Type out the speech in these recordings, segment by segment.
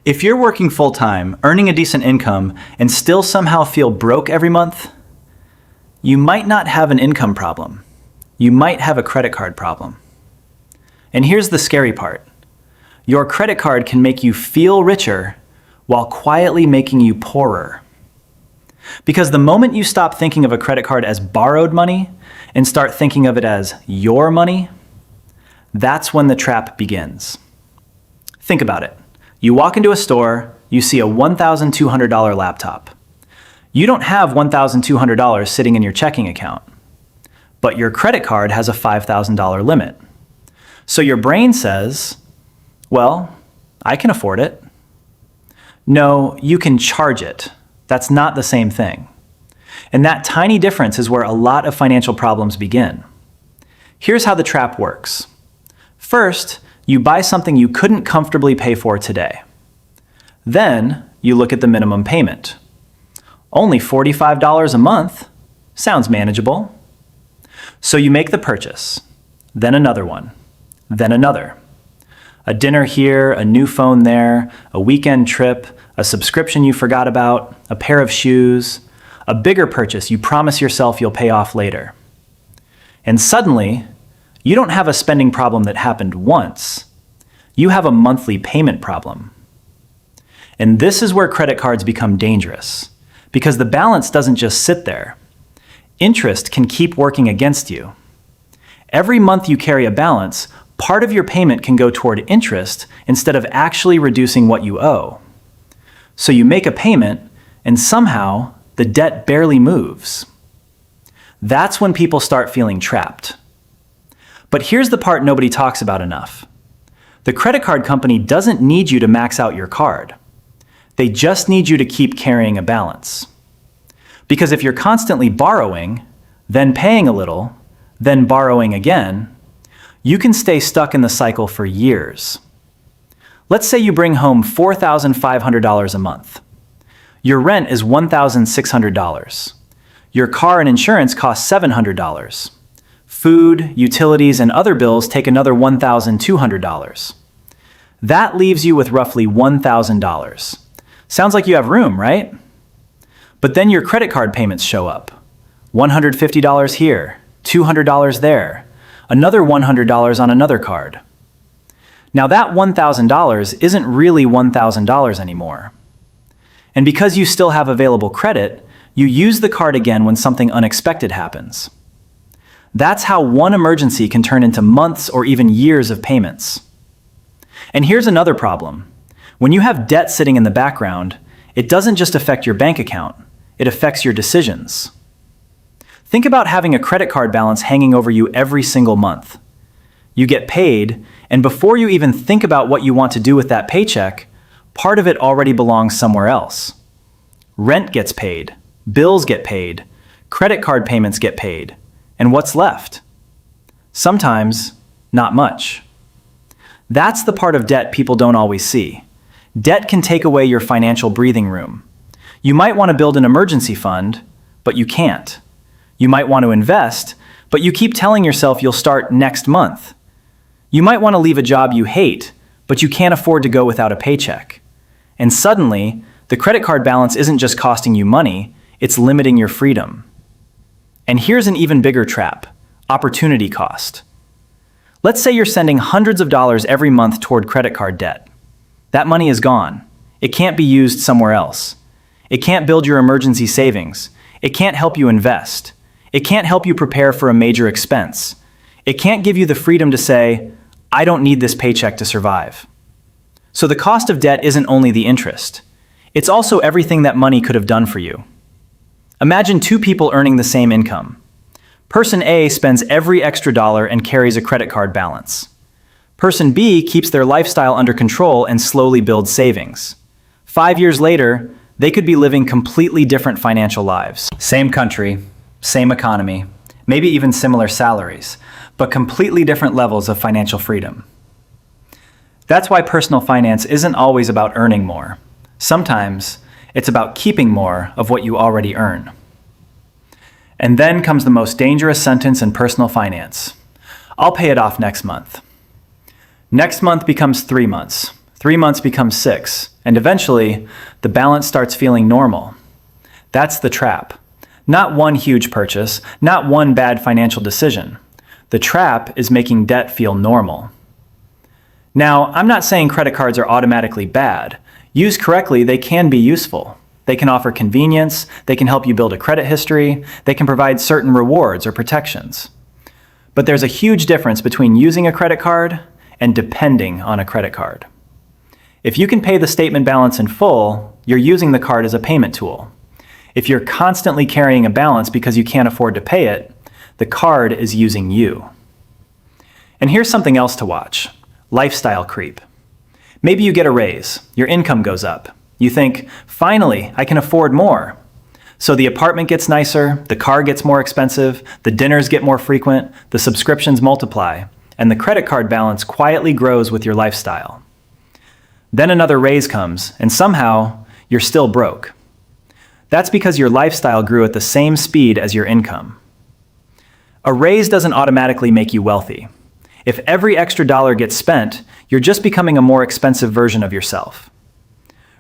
If you're working full-time, earning a decent income, and still somehow feel broke every month, you might not have an income problem. You might have a credit card problem. And here's the scary part. Your credit card can make you feel richer while quietly making you poorer. Because the moment you stop thinking of a credit card as borrowed money and start thinking of it as your money, that's when the trap begins. Think about it. You walk into a store, you see a $1,200 laptop. You don't have $1,200 sitting in your checking account, but your credit card has a $5,000 limit. So your brain says, well, I can afford it. No, you can charge it. That's not the same thing. And that tiny difference is where a lot of financial problems begin. Here's how the trap works. First, you buy something you couldn't comfortably pay for today. Then, you look at the minimum payment. Only $45 a month. Sounds manageable. So you make the purchase, then another one, then another. A dinner here, a new phone there, a weekend trip, a subscription you forgot about, a pair of shoes, a bigger purchase you promise yourself you'll pay off later. And suddenly, you don't have a spending problem that happened once. You have a monthly payment problem. And this is where credit cards become dangerous, because the balance doesn't just sit there. Interest can keep working against you. Every month you carry a balance, part of your payment can go toward interest instead of actually reducing what you owe. So you make a payment, and somehow the debt barely moves. That's when people start feeling trapped. But here's the part nobody talks about enough. The credit card company doesn't need you to max out your card. They just need you to keep carrying a balance. Because if you're constantly borrowing, then paying a little, then borrowing again, you can stay stuck in the cycle for years. Let's say you bring home $4,500 a month. Your rent is $1,600. Your car and insurance cost $700. Food, utilities, and other bills take another $1,200. That leaves you with roughly $1,000. Sounds like you have room, right? But then your credit card payments show up. $150 here, $200 there, another $100 on another card. Now that $1,000 isn't really $1,000 anymore. And because you still have available credit, you use the card again when something unexpected happens. That's how one emergency can turn into months or even years of payments. And here's another problem. When you have debt sitting in the background, it doesn't just affect your bank account, it affects your decisions. Think about having a credit card balance hanging over you every single month. You get paid, and before you even think about what you want to do with that paycheck, part of it already belongs somewhere else. Rent gets paid, bills get paid, credit card payments get paid, and what's left? Sometimes, not much. That's the part of debt people don't always see. Debt can take away your financial breathing room. You might want to build an emergency fund, but you can't. You might want to invest, but you keep telling yourself you'll start next month. You might want to leave a job you hate, but you can't afford to go without a paycheck. And suddenly, the credit card balance isn't just costing you money, it's limiting your freedom. And here's an even bigger trap: opportunity cost. Let's say you're sending hundreds of dollars every month toward credit card debt. That money is gone. It can't be used somewhere else. It can't build your emergency savings. It can't help you invest. It can't help you prepare for a major expense. It can't give you the freedom to say, I don't need this paycheck to survive. So the cost of debt isn't only the interest. It's also everything that money could have done for you. Imagine two people earning the same income. Person A spends every extra dollar and carries a credit card balance. Person B keeps their lifestyle under control and slowly builds savings. 5 years later, they could be living completely different financial lives. Same country, same economy, maybe even similar salaries, but completely different levels of financial freedom. That's why personal finance isn't always about earning more. Sometimes, it's about keeping more of what you already earn. And then comes the most dangerous sentence in personal finance. I'll pay it off next month. Next month becomes 3 months. 3 months becomes 6, and eventually, the balance starts feeling normal. That's the trap. Not one huge purchase, not one bad financial decision. The trap is making debt feel normal. Now, I'm not saying credit cards are automatically bad. Used correctly, they can be useful. They can offer convenience, they can help you build a credit history, they can provide certain rewards or protections. But there's a huge difference between using a credit card and depending on a credit card. If you can pay the statement balance in full, you're using the card as a payment tool. If you're constantly carrying a balance because you can't afford to pay it, the card is using you. And here's something else to watch: lifestyle creep. Maybe you get a raise, your income goes up. You think, finally, I can afford more. So the apartment gets nicer, the car gets more expensive, the dinners get more frequent, the subscriptions multiply, and the credit card balance quietly grows with your lifestyle. Then another raise comes, and somehow, you're still broke. That's because your lifestyle grew at the same speed as your income. A raise doesn't automatically make you wealthy. If every extra dollar gets spent, you're just becoming a more expensive version of yourself.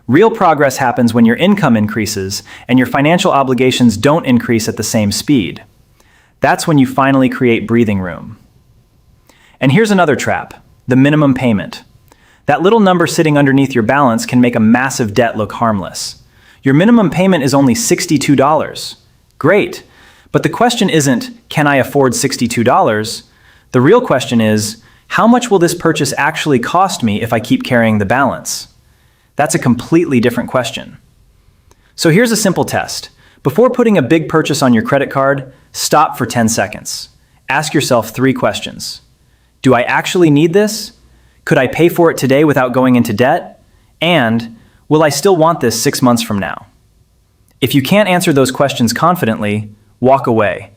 Real progress happens when your income increases and your financial obligations don't increase at the same speed. That's when you finally create breathing room. And here's another trap: the minimum payment. That little number sitting underneath your balance can make a massive debt look harmless. Your minimum payment is only $62. Great, but the question isn't, can I afford $62? The real question is, how much will this purchase actually cost me if I keep carrying the balance? That's a completely different question. So here's a simple test. Before putting a big purchase on your credit card, stop for 10 seconds. Ask yourself 3 questions. Do I actually need this? Could I pay for it today without going into debt? And will I still want this 6 months from now? If you can't answer those questions confidently, walk away.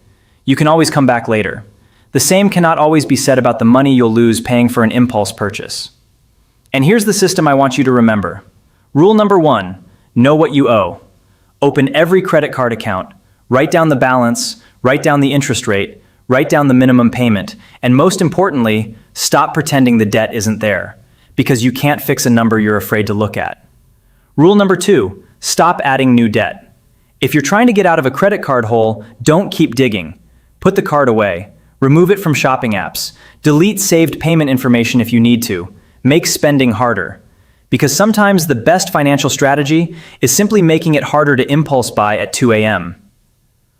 You can always come back later. The same cannot always be said about the money you'll lose paying for an impulse purchase. And here's the system I want you to remember. Rule number 1, know what you owe. Open every credit card account, write down the balance, write down the interest rate, write down the minimum payment, and most importantly, stop pretending the debt isn't there, because you can't fix a number you're afraid to look at. Rule number 2, stop adding new debt. If you're trying to get out of a credit card hole, don't keep digging. Put the card away. Remove it from shopping apps. Delete saved payment information if you need to. Make spending harder. Because sometimes the best financial strategy is simply making it harder to impulse buy at 2 a.m.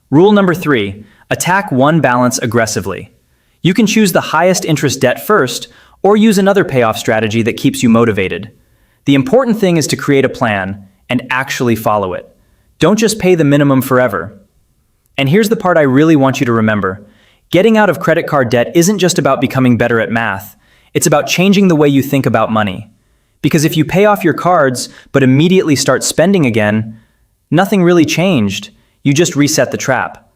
Rule number 3, attack one balance aggressively. You can choose the highest interest debt first, or use another payoff strategy that keeps you motivated. The important thing is to create a plan and actually follow it. Don't just pay the minimum forever. And here's the part I really want you to remember. Getting out of credit card debt isn't just about becoming better at math. It's about changing the way you think about money. Because if you pay off your cards, but immediately start spending again, nothing really changed. You just reset the trap.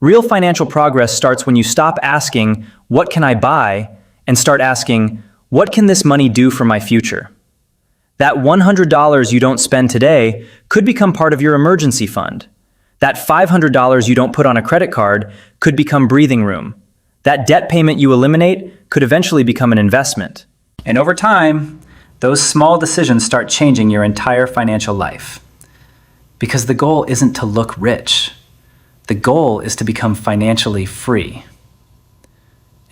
Real financial progress starts when you stop asking, what can I buy? And start asking, what can this money do for my future? That $100 you don't spend today could become part of your emergency fund. That $500 you don't put on a credit card could become breathing room. That debt payment you eliminate could eventually become an investment. And over time, those small decisions start changing your entire financial life. Because the goal isn't to look rich. The goal is to become financially free.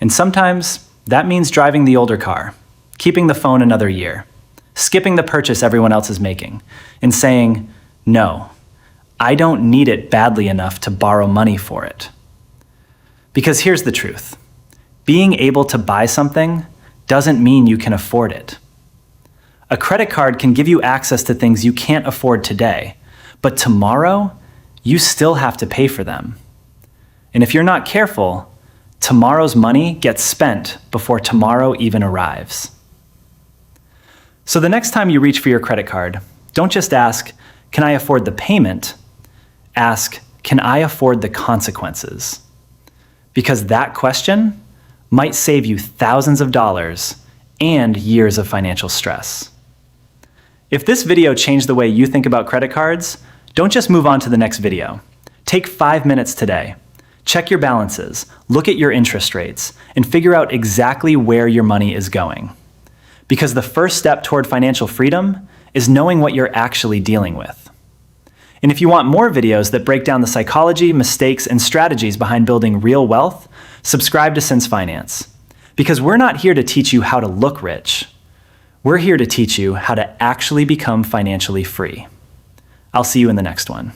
And sometimes that means driving the older car, keeping the phone another year, skipping the purchase everyone else is making, and saying, no, I don't need it badly enough to borrow money for it. Because here's the truth. Being able to buy something doesn't mean you can afford it. A credit card can give you access to things you can't afford today, but tomorrow, you still have to pay for them. And if you're not careful, tomorrow's money gets spent before tomorrow even arrives. So the next time you reach for your credit card, don't just ask, can I afford the payment? Ask, can I afford the consequences? Because that question might save you thousands of dollars and years of financial stress. If this video changed the way you think about credit cards, don't just move on to the next video. Take 5 minutes today. Check your balances, look at your interest rates, and figure out exactly where your money is going. Because the first step toward financial freedom is knowing what you're actually dealing with. And if you want more videos that break down the psychology, mistakes, and strategies behind building real wealth, subscribe to Sense Finance. Because we're not here to teach you how to look rich. We're here to teach you how to actually become financially free. I'll see you in the next one.